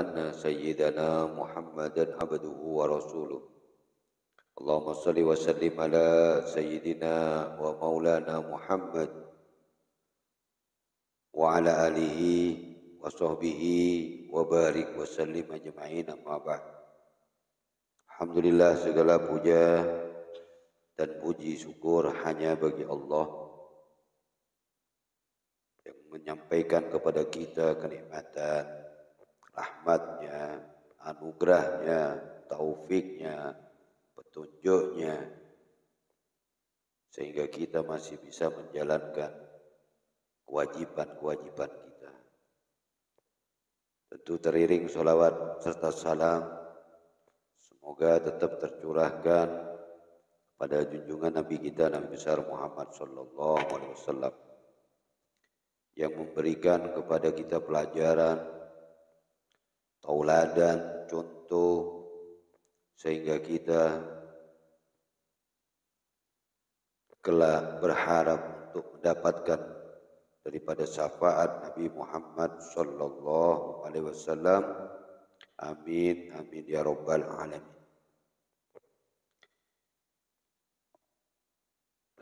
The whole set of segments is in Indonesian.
أن سيدنا محمدا عبده ورسوله. اللهم صل وسلم على سيدنا ومولانا محمد وعلى آله وصحبه وbarik wasallim ajma'in, amma ba'd. Alhamdulillah, segala puja dan puji syukur hanya bagi Allah yang menyampaikan kepada kita kenikmatan, rahmatnya, anugerahnya, taufiknya, petunjuknya, sehingga kita masih bisa menjalankan kewajiban-kewajiban kita. Tentu teriring sholawat serta salam semoga tetap tercurahkan pada junjungan Nabi kita, Nabi besar Muhammad sallallahu alaihi wasallam, yang memberikan kepada kita pelajaran, tauladan, contoh, sehingga kita kelak berharap untuk mendapatkan daripada syafaat Nabi Muhammad sallallahu alaihi wasallam. Amin amin ya rabbal alamin.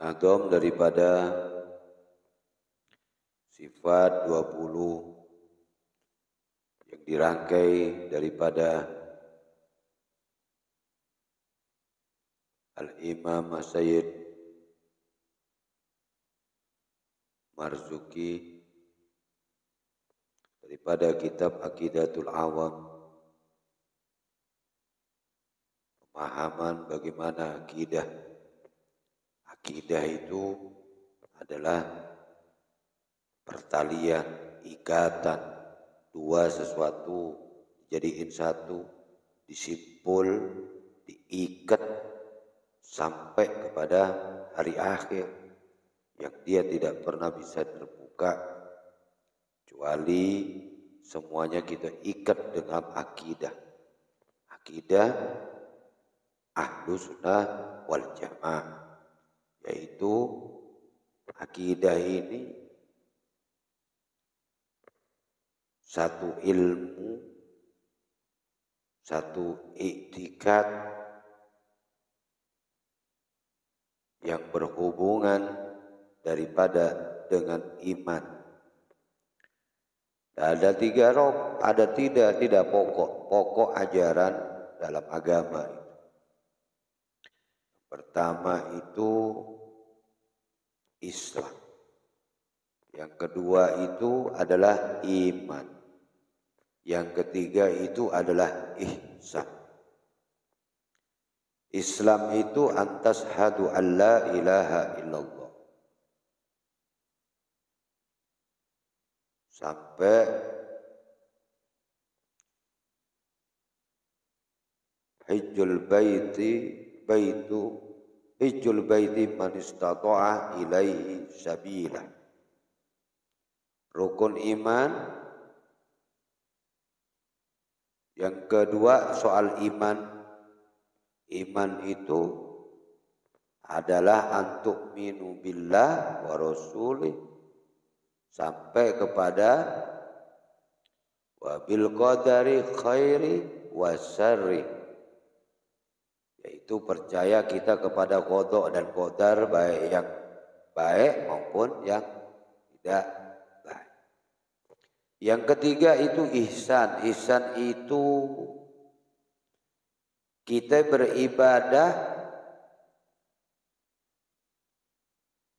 Nadom daripada sifat 20 yang dirangkai daripada Al-Imam Sayyid Marzuki daripada kitab Aqidatul Awam, pemahaman bagaimana akidah. Akidah itu adalah pertalian, ikatan dua sesuatu dijadiin satu, disimpul, diikat sampai kepada hari akhir yang dia tidak pernah bisa terbuka kecuali semuanya kita ikat dengan akidah. Akidah Ahlus Sunnah wal Jamaah, yaitu akidah ini satu ilmu, satu iktikad yang berhubungan daripada dengan iman. Ada tidak pokok ajaran dalam agama. Pertama itu Islam. Yang kedua itu adalah iman. Yang ketiga itu adalah ihsan. Islam itu antashhadu an la ilaha illallah, sampai hijjul baiti man istata'a ilaihi sabila. Rukun iman. Yang kedua soal iman. Iman itu adalah antu'minu billah wa rasulih sampai kepada wa bil qadari khairi wa syarri, yaitu percaya kita kepada qada dan qadar, baik yang baik maupun yang tidak baik. Yang ketiga itu ihsan. Ihsan itu kita beribadah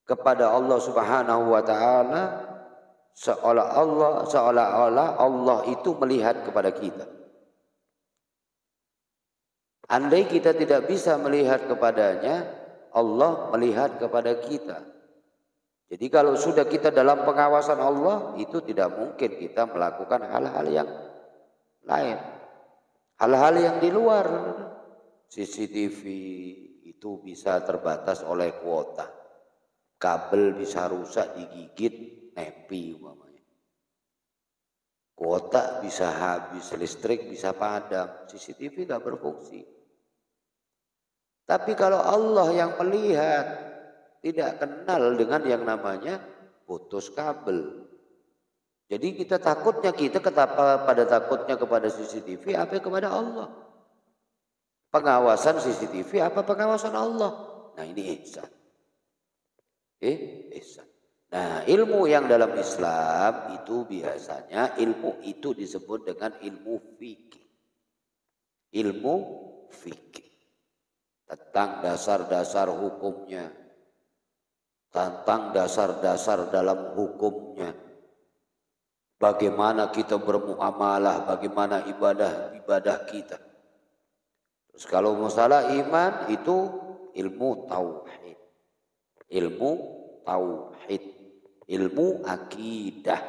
kepada Allah Subhanahu wa taala seolah-olah Allah itu melihat kepada kita. Andai kita tidak bisa melihat kepadanya, Allah melihat kepada kita. Jadi kalau sudah kita dalam pengawasan Allah, itu tidak mungkin kita melakukan hal-hal yang lain. Hal-hal yang di luar. CCTV itu bisa terbatas oleh kuota. Kabel bisa rusak, digigit, nepi umpamanya. Kuota bisa habis, listrik bisa padam, CCTV tidak berfungsi. Tapi kalau Allah yang melihat, tidak kenal dengan yang namanya putus kabel. Jadi kita pada takutnya kepada CCTV apa kepada Allah. Pengawasan CCTV apa pengawasan Allah. Nah ini ihsan. Ihsan. Nah ilmu yang dalam Islam itu biasanya ilmu itu disebut dengan ilmu fikih. Ilmu fikih. Tentang dasar-dasar hukumnya. Tentang dasar-dasar dalam hukumnya. Bagaimana kita bermuamalah, bagaimana ibadah kita. Terus kalau masalah iman itu ilmu tauhid. Ilmu tauhid. Ilmu akidah.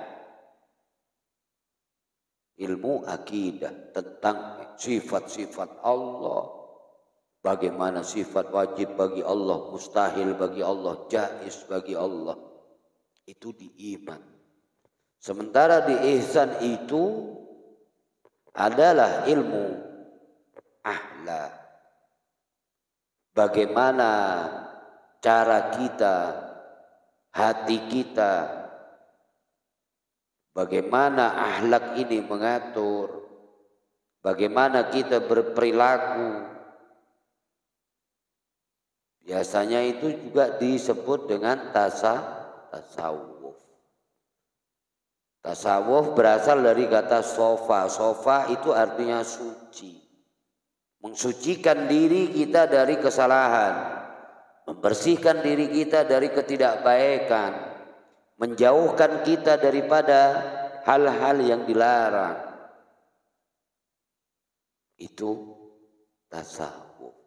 Ilmu akidah tentang sifat-sifat Allah. Bagaimana sifat wajib bagi Allah, mustahil bagi Allah, jaiz bagi Allah. Itu di iman. Sementara di ihsan itu adalah ilmu akhlak. Bagaimana cara kita, hati kita, bagaimana akhlak ini mengatur, bagaimana kita berperilaku. Biasanya itu juga disebut dengan tasawuf. Tasawuf berasal dari kata sofa. Sofa itu artinya suci. Mensucikan diri kita dari kesalahan. Membersihkan diri kita dari ketidakbaikan. Menjauhkan kita daripada hal-hal yang dilarang. Itu tasawuf.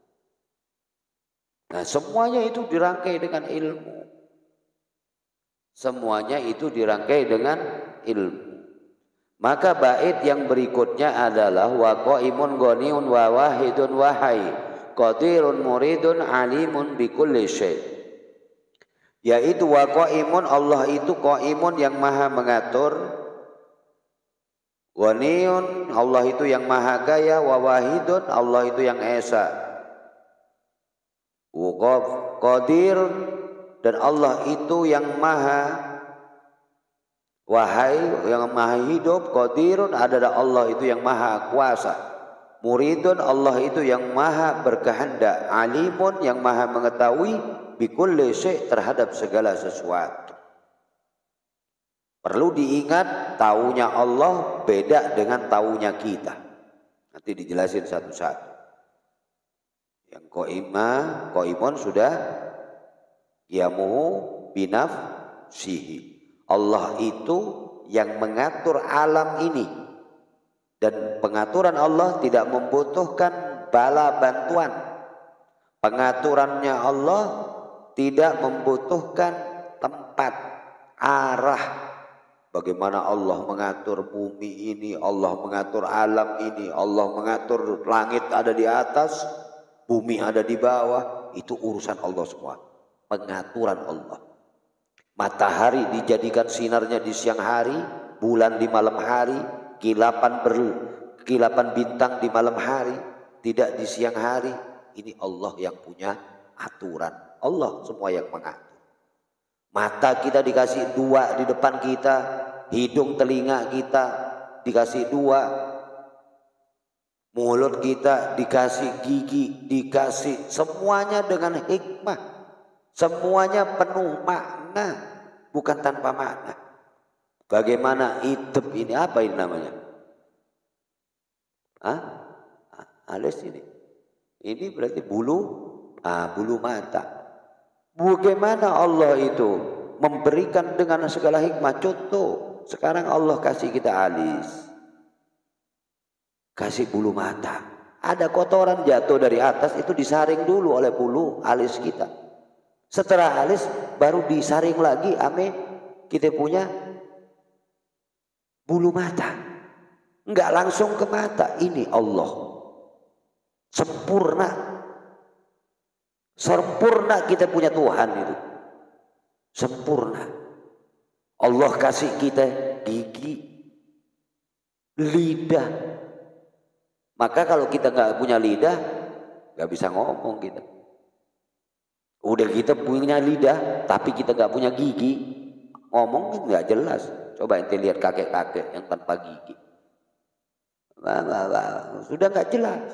Nah semuanya itu dirangkai dengan ilmu. Semuanya itu dirangkai dengan ilmu. Maka bait yang berikutnya adalah wa qaimun ghaniyun wa wahidun wahai qadirun muridun alimun bikulli syai. Yaitu wa qaimun, Allah itu qaimun yang maha mengatur, ghaniyun Allah itu yang maha kaya, wa wahidun Allah itu yang esa, wa qadir dan Allah itu yang maha wahai, yang maha hidup, qadirun adalah Allah itu yang maha kuasa, muridun Allah itu yang maha berkehendak, alimun yang maha mengetahui, bikulli syai terhadap segala sesuatu. Perlu diingat, taunya Allah beda dengan taunya kita. Nanti dijelasin satu-satu. Yang qaimun sudah yamuhu binafsihi. Allah itu yang mengatur alam ini, dan pengaturan Allah tidak membutuhkan bala bantuan. Pengaturannya Allah tidak membutuhkan tempat, arah. Bagaimana Allah mengatur bumi ini, Allah mengatur alam ini, Allah mengatur langit ada di atas, bumi ada di bawah, itu urusan Allah semua. Pengaturan Allah. Matahari dijadikan sinarnya di siang hari, bulan di malam hari, kilapan bintang di malam hari, tidak di siang hari. Ini Allah yang punya aturan. Allah semua yang mengatur. Mata kita dikasih dua di depan kita, hidung telinga kita dikasih dua, mulut kita dikasih gigi, dikasih semuanya dengan hikmah, semuanya penuh makna, bukan tanpa makna. Bagaimana hidup ini, apa ini namanya? Alis ini. Ini berarti bulu mata. Bagaimana Allah itu memberikan dengan segala hikmah. Contoh, sekarang Allah kasih kita alis, kasih bulu mata. Ada kotoran jatuh dari atas, itu disaring dulu oleh bulu alis kita. Setelah alis baru disaring lagi ame kita punya bulu mata. Enggak langsung ke mata. Ini Allah sempurna. Sempurna kita punya Tuhan itu. Sempurna. Allah kasih kita gigi, lidah. Maka kalau kita nggak punya lidah, nggak bisa ngomong kita. Udah kita punya lidah, tapi kita nggak punya gigi, ngomong nggak jelas. Coba ente lihat kakek-kakek yang tanpa gigi. Sudah nggak jelas.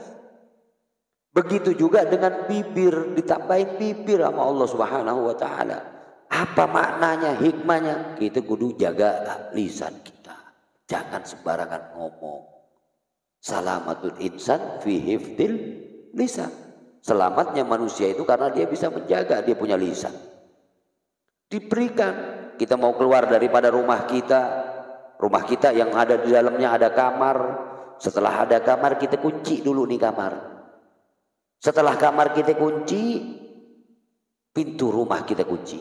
Begitu juga dengan bibir, ditambahin bibir sama Allah Subhanahu wa taala. Apa maknanya, hikmahnya? Kita kudu jaga lisan kita. Jangan sembarangan ngomong. Salamatul insan fi hifdil lisan. Selamatnya manusia itu karena dia bisa menjaga, dia punya lisan. Diberikan, kita mau keluar daripada rumah kita yang ada di dalamnya ada kamar. Setelah ada kamar, kita kunci dulu nih kamar. Setelah kamar kita kunci, pintu rumah kita kunci.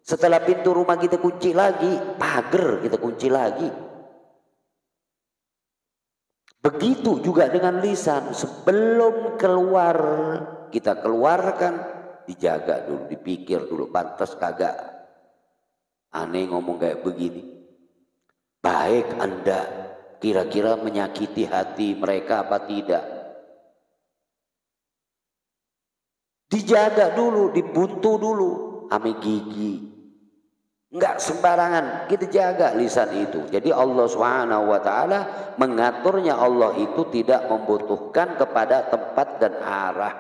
Setelah pintu rumah kita kunci lagi, pagar kita kunci lagi. Begitu juga dengan lisan, sebelum keluar kita keluarkan, dijaga dulu, dipikir dulu, pantas kagak aneh ngomong kayak begini. Baik Anda kira-kira menyakiti hati mereka apa tidak? Dijaga dulu, dibuntu dulu ame gigi. Enggak sembarangan, kita jaga lisan itu. Jadi Allah Subhanahu wa taala mengaturnya, Allah itu tidak membutuhkan kepada tempat dan arah.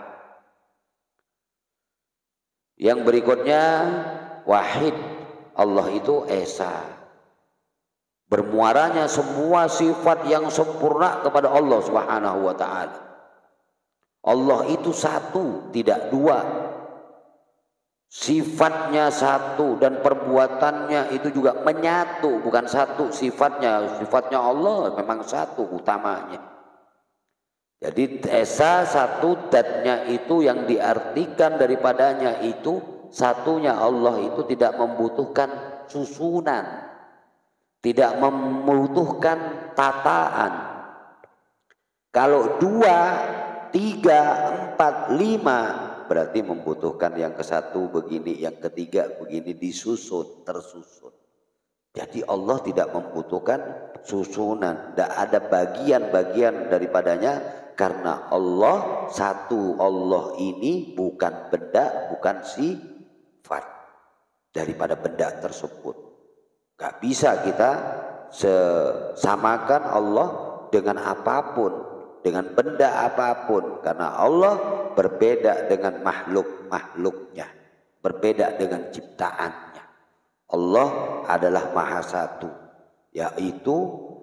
Yang berikutnya wahid, Allah itu esa. Bermuaranya semua sifat yang sempurna kepada Allah Subhanahu wa taala. Allah itu satu, tidak dua. Sifatnya satu dan perbuatannya itu juga menyatu, bukan satu sifatnya. Sifatnya Allah memang satu utamanya. Jadi esa satu, datnya itu yang diartikan daripadanya itu satunya. Allah itu tidak membutuhkan susunan, tidak membutuhkan tataan. Kalau 2, 3, 4, 5 berarti membutuhkan yang ke satu begini, yang ketiga begini, disusun, tersusun. Jadi Allah tidak membutuhkan susunan, tidak ada bagian-bagian daripadanya, karena Allah satu. Allah ini bukan benda, bukan sifat daripada benda tersebut. Gak bisa kita samakan Allah dengan apapun, dengan benda apapun, karena Allah berbeda dengan makhluk-makhluknya, berbeda dengan ciptaannya. Allah adalah maha satu, yaitu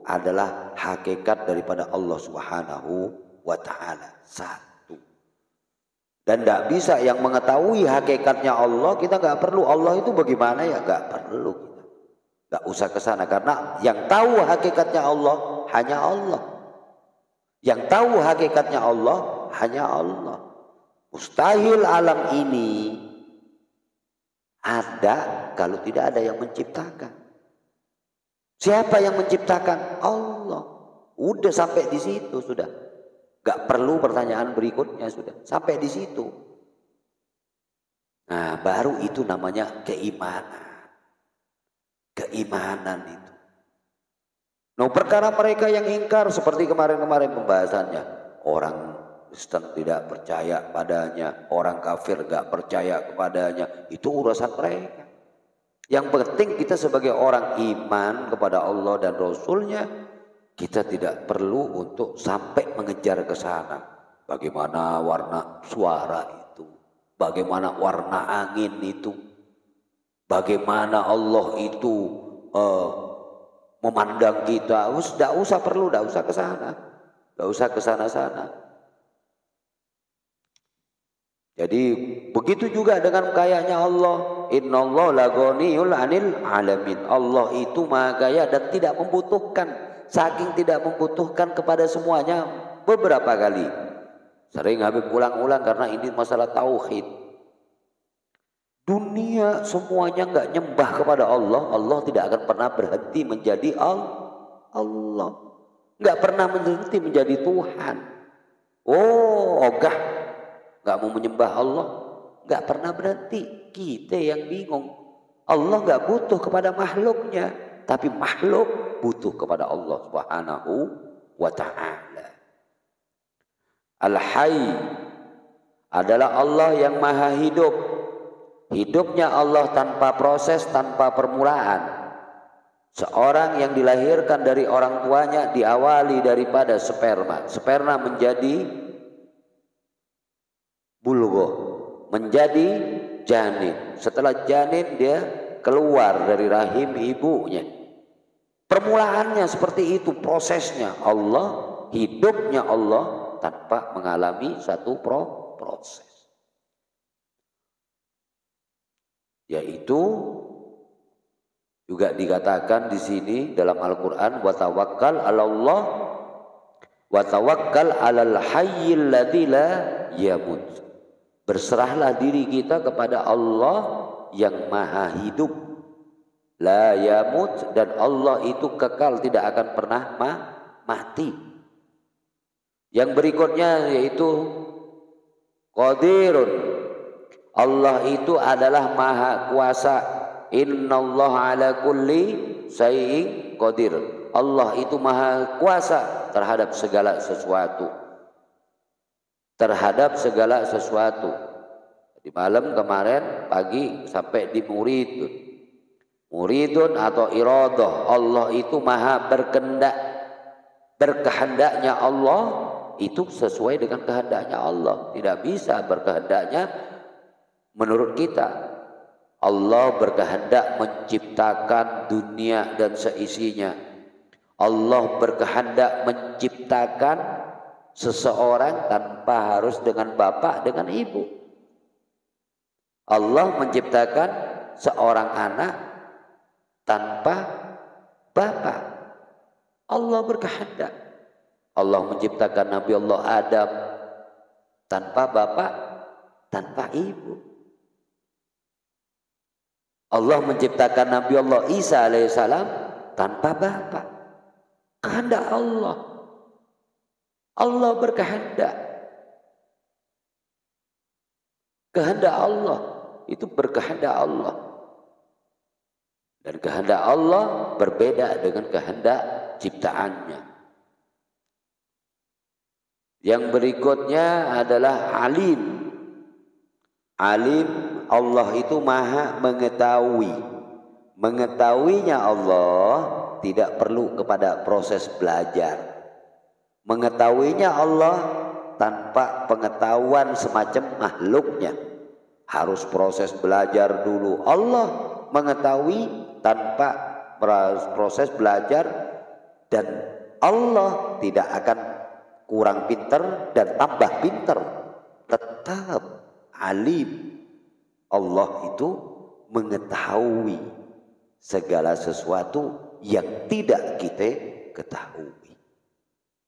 adalah hakikat daripada Allah Subhanahu wa ta'ala, satu. Dan tidak bisa yang mengetahui hakikatnya Allah, kita nggak perlu. Allah itu bagaimana ya, nggak perlu, nggak usah ke sana, karena yang tahu hakikatnya Allah hanya Allah. Yang tahu hakikatnya Allah hanya Allah. Mustahil alam ini ada kalau tidak ada yang menciptakan. Siapa yang menciptakan? Allah. Udah sampai di situ sudah. Gak perlu pertanyaan berikutnya, sudah sampai di situ. Nah, baru itu namanya keimanan. Keimanan itu. Nah, perkara mereka yang ingkar seperti kemarin-kemarin pembahasannya, orang Kristen tidak percaya padanya, orang kafir gak percaya kepadanya, itu urusan mereka. Yang penting kita sebagai orang iman kepada Allah dan Rasulnya, kita tidak perlu untuk sampai mengejar ke sana. Bagaimana warna suara itu, bagaimana warna angin itu, bagaimana Allah itu memandang kita. Tidak usah perlu, tidak usah ke sana, tidak usah ke sana-sana. Jadi begitu juga dengan kayanya Allah. Innallaha laghaniyul 'anil 'alamin. Allah itu maha kaya dan tidak membutuhkan, saking tidak membutuhkan kepada semuanya. Beberapa kali sering Habib ulang-ulang karena ini masalah tauhid. Dunia semuanya nggak nyembah kepada Allah, Allah tidak akan pernah berhenti menjadi Allah. Nggak pernah berhenti menjadi Tuhan. Oh, ogah gak mau menyembah Allah, gak pernah berhenti. Kita yang bingung. Allah gak butuh kepada makhluknya, tapi makhluk butuh kepada Allah Subhanahu wa ta'ala. Al-Hayy adalah Allah yang maha hidup. Hidupnya Allah tanpa proses, tanpa permulaan. Seorang yang dilahirkan dari orang tuanya diawali daripada sperma. Sperma menjadi bulgo, menjadi janin. Setelah janin dia keluar dari rahim ibunya. Permulaannya seperti itu prosesnya. Allah, hidupnya Allah tanpa mengalami satu proses. Yaitu juga dikatakan di sini dalam Al-Qur'an wa tawakkal 'alallah wa tawakkal 'alal hayyil ladzi la yamut. Berserahlah diri kita kepada Allah yang maha hidup, la yamut, dan Allah itu kekal, tidak akan pernah mati. Yang berikutnya yaitu qadirun. Allah itu adalah maha kuasa. Innallaha ala kulli syai'in qadir. Allah itu maha kuasa terhadap segala sesuatu. Terhadap segala sesuatu. Di malam kemarin pagi sampai di muridun. Muridun atau iradah. Allah itu maha berkehendak. Berkehendaknya Allah itu sesuai dengan kehendaknya Allah. Tidak bisa berkehendaknya menurut kita. Allah berkehendak menciptakan dunia dan seisinya. Allah berkehendak menciptakan seseorang tanpa harus dengan bapak, dengan ibu. Allah menciptakan seorang anak tanpa bapak. Allah berkehendak. Allah menciptakan Nabi Allah Adam tanpa bapak, tanpa ibu. Allah menciptakan Nabi Allah Isa alaihissalam tanpa bapak. Kehendak Allah. Allah berkehendak. Kehendak Allah itu berkehendak Allah. Dan kehendak Allah berbeda dengan kehendak ciptaannya. Yang berikutnya adalah alim. Alim, Allah itu maha mengetahui. Mengetahuinya Allah tidak perlu kepada proses belajar. Mengetahuinya Allah tanpa pengetahuan semacam makhluknya. Harus proses belajar dulu. Allah mengetahui tanpa proses belajar. Dan Allah tidak akan kurang pinter dan tambah pinter. Tetap alim. Allah itu mengetahui segala sesuatu yang tidak kita ketahui.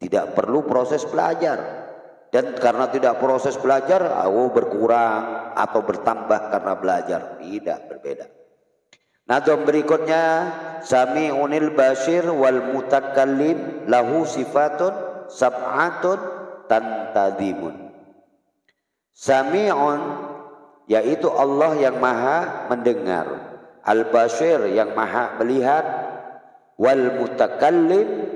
Tidak perlu proses belajar. Dan karena tidak proses belajar, berkurang atau bertambah karena belajar. Tidak, berbeda. Nazam berikutnya, Sami'unil basir wal mutakallim lahu sifatun sab'atun tantadimun. Sami'un, yaitu Allah yang maha mendengar, al-basir yang maha melihat, wal mutakallim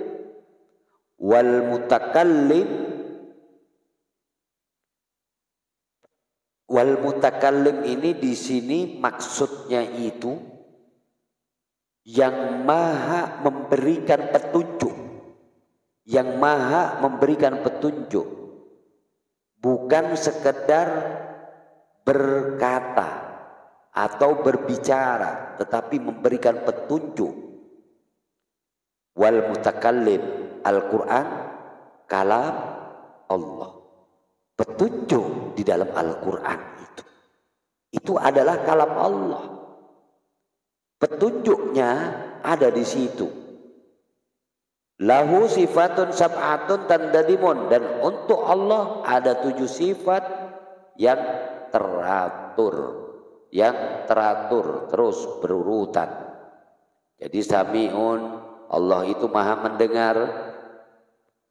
ini di sini maksudnya itu yang maha memberikan petunjuk, yang maha memberikan petunjuk, bukan sekedar berkata atau berbicara, tetapi memberikan petunjuk. Wal mutakallim, Al-Quran kalam Allah. Petunjuk di dalam Al-Quran itu adalah kalam Allah. Petunjuknya ada di situ. Lahu sifatun sab'atun tandadimun, dan untuk Allah ada 7 sifat yang teratur terus berurutan. Jadi Sami'un, Allah itu maha mendengar.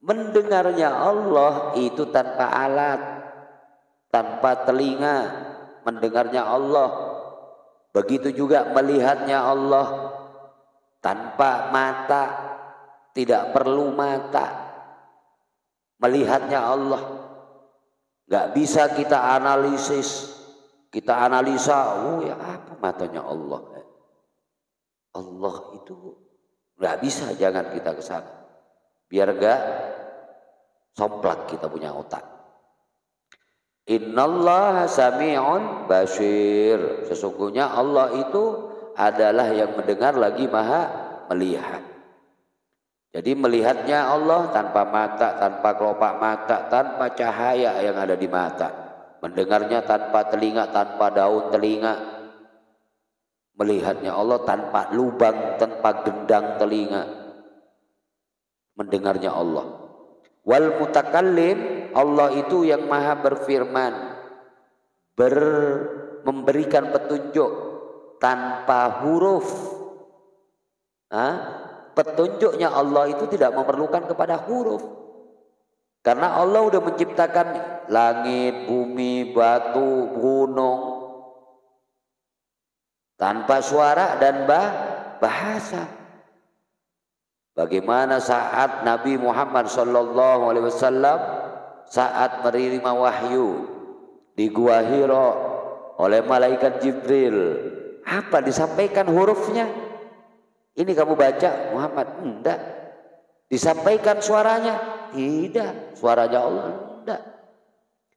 Mendengarnya Allah itu tanpa alat, tanpa telinga. Mendengarnya Allah. Begitu juga melihatnya Allah tanpa mata, tidak perlu mata. Melihatnya Allah. Gak bisa kita analisis, kita analisa, ya apa matanya Allah? Allah itu Nggak bisa, jangan kita ke sana. Biar nggak somplak kita punya otak. Innallaha sami'un basir. Sesungguhnya Allah itu adalah yang mendengar lagi maha melihat. Jadi melihatnya Allah tanpa mata, tanpa kelopak mata, tanpa cahaya yang ada di mata. Mendengarnya tanpa telinga, tanpa daun telinga. Melihatnya Allah tanpa lubang, tanpa gendang telinga. Mendengarnya Allah. Wal mutakallim, Allah itu yang maha berfirman, memberikan petunjuk tanpa huruf. Petunjuknya Allah itu tidak memerlukan kepada huruf. Karena Allah sudah menciptakan langit, bumi, batu, gunung tanpa suara dan bahasa. Bagaimana saat Nabi Muhammad SAW saat menerima wahyu di Gua Hira oleh malaikat Jibril, apa disampaikan hurufnya? Ini kamu baca Muhammad? Enggak. Disampaikan suaranya? Tidak. Suaranya Allah? Enggak.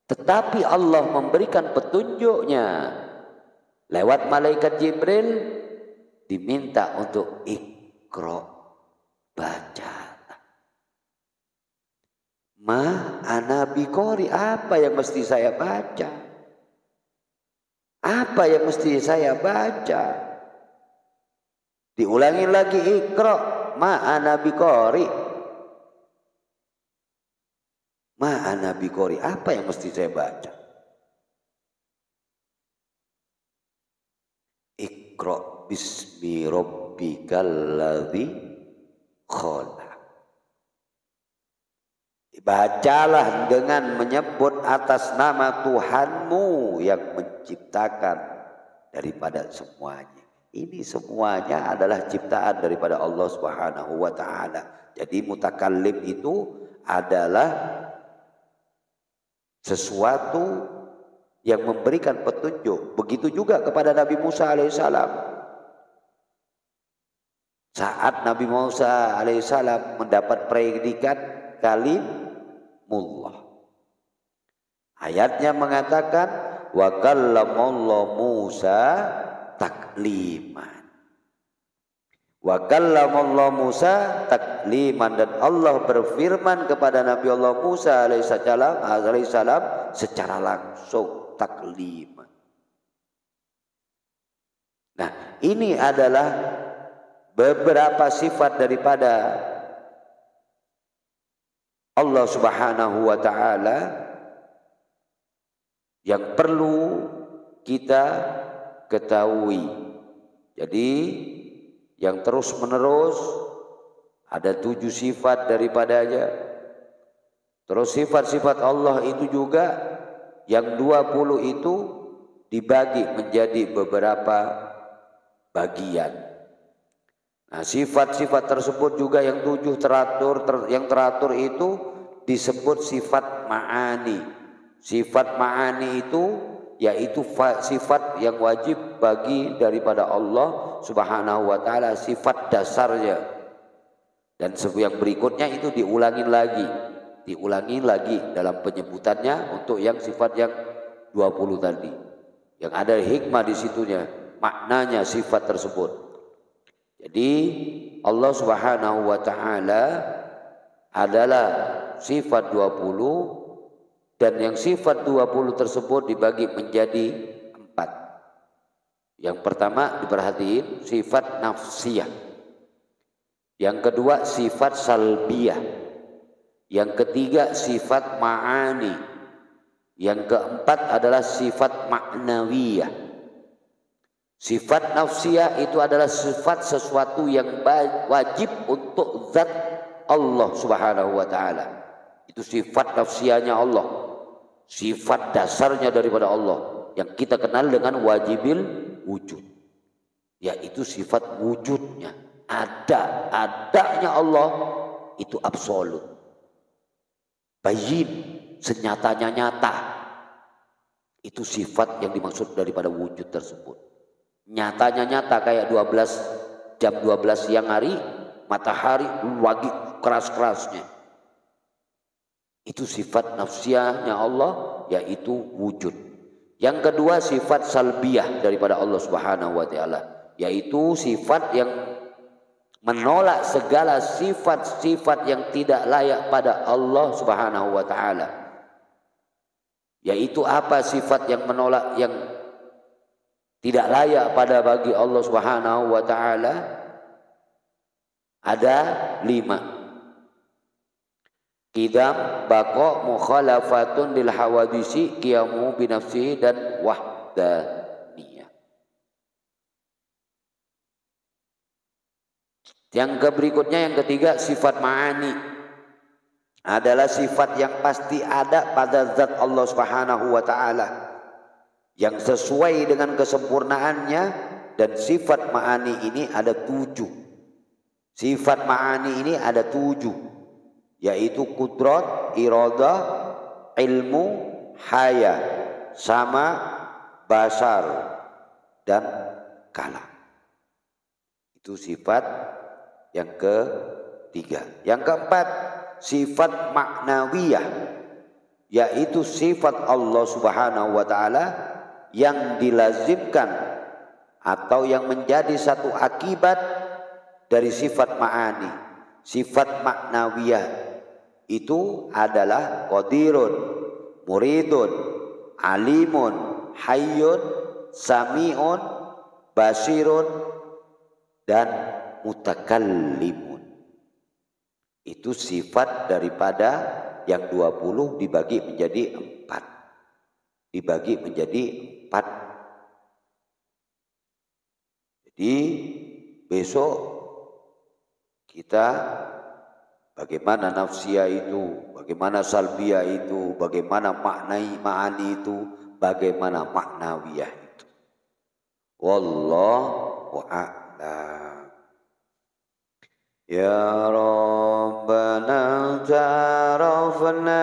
Tetapi Allah memberikan petunjuknya lewat malaikat Jibril, diminta untuk Iqra, baca. Ma ana biqori, apa yang mesti saya baca? Apa yang mesti saya baca? Diulangi lagi, Iqra, ma ana biqori. Ma ana biqori, apa yang mesti saya baca? Iqra bismi rabbikal ladzi khalaq. Bacalah dengan menyebut atas nama Tuhanmu yang menciptakan daripada semuanya. Ini semuanya adalah ciptaan daripada Allah Subhanahu wa taala. Jadi mutakallim itu adalah sesuatu yang memberikan petunjuk. Begitu juga kepada Nabi Musa alaihissalam. Saat Nabi Musa alaihissalam mendapat predikat kalimullah. Ayatnya mengatakan wa kallamallahu Musa takliman. Wa kallamallahu Musa takliman, dan Allah berfirman kepada Nabi Allah Musa alaihissalam secara langsung, takliman. Nah, ini adalah beberapa sifat daripada Allah Subhanahu wa taala yang perlu kita ketahui. Jadi yang terus menerus ada 7 sifat daripadanya. Terus sifat-sifat Allah itu juga yang 20 itu dibagi menjadi beberapa bagian. Nah, sifat-sifat tersebut juga yang 7 yang teratur itu disebut sifat ma'ani. Sifat ma'ani itu yaitu sifat yang wajib bagi daripada Allah Subhanahu wa taala, sifat dasarnya. Dan yang berikutnya itu diulangi lagi dalam penyebutannya untuk yang sifat yang 20 tadi. Yang ada hikmah di situnya, maknanya sifat tersebut. Jadi Allah Subhanahu wa taala adalah sifat 20, dan yang sifat 20 tersebut dibagi menjadi 4. Yang pertama diperhatiin sifat nafsiyah. Yang kedua sifat salbiyah. Yang ketiga sifat ma'ani. Yang keempat adalah sifat ma'nawiyah. Sifat nafsiyah itu adalah sifat sesuatu yang wajib untuk zat Allah Subhanahu wa taala. Itu sifat nafsiyahnya Allah. Sifat dasarnya daripada Allah yang kita kenal dengan wajibil wujud, yaitu sifat wujudnya. Adanya Allah itu absolut, bayin, senyatanya nyata. Itu sifat yang dimaksud daripada wujud tersebut. Nyatanya nyata, kayak jam 12 siang hari matahari lagi keras-kerasnya. Itu sifat nafsiyahnya Allah, yaitu wujud. Yang kedua sifat salbiyah daripada Allah Subhanahu wa taala, yaitu sifat yang menolak segala sifat-sifat yang tidak layak pada Allah Subhanahu wa taala. Yaitu apa sifat yang menolak yang tidak layak pada bagi Allah Subhanahu wa taala? Ada 5. Qidam, baqa, mukhalafatun lil hawadisi, qiyamu binafsihi, dan wahdaniyah. Yang berikutnya, yang ketiga, sifat ma'ani. Adalah sifat yang pasti ada pada zat Allah Subhanahu wa taala, yang sesuai dengan kesempurnaannya. Dan sifat ma'ani ini ada 7. Sifat ma'ani ini ada 7, yaitu kudrat, iradah, ilmu, haya, sama, basar, dan kalam. Itu sifat yang ketiga. Yang keempat, sifat maknawiyah, yaitu sifat Allah Subhanahu wa taala yang dilazimkan atau yang menjadi satu akibat dari sifat ma'ani. Sifat maknawiyah itu adalah qadirun, muridun, alimun, hayyun, sami'un, basirun, dan mutakallimun. Itu sifat daripada yang 20 dibagi menjadi 4. Dibagi menjadi 4. Jadi besok kita bagaimana nafsiyah itu, bagaimana salbiyah itu, bagaimana ma'ani itu, bagaimana maknawiyah itu. Wallahu a'lam. Ya Rabbana ta'arafna